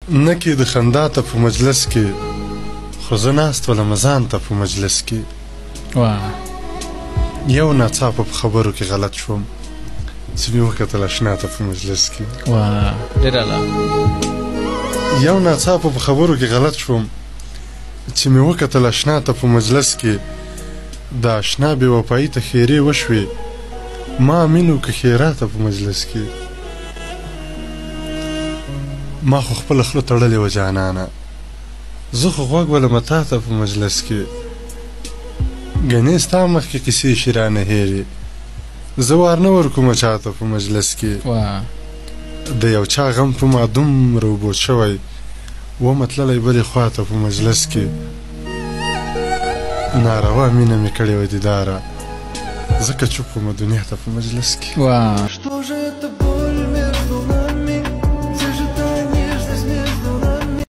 نه کې د خندا ته په مجلس کې خو زه ناست ولم ځان ته په مجلس کې یو ناڅاپه په خبرو کې غلط شوم چې مې وکتل اشنا ته په مجلس کې یو ناڅاپه په خبرو کې غلط شوم چې مې وکتل اشنا ته په مجلس کې د اشنا بې وفایي ته خیرې وشوې ما مینو که خیراته په مجلس کې ما خو خپله خوله تړلې وه جانانه زه خو غوږ ولمه تا ته په مجلس کې ګنې ستا مخکې کیسې شي رانه هېرې زه وار نه ورکومه چاته په مجلس کې د یو چا غم په ما دومره اوبود شوی ومه تللی بلې خواته په مجلس کې ناروا مینه مې کړې وه دیداره ځکه چوپ ومه دنیا ته په مجلس کې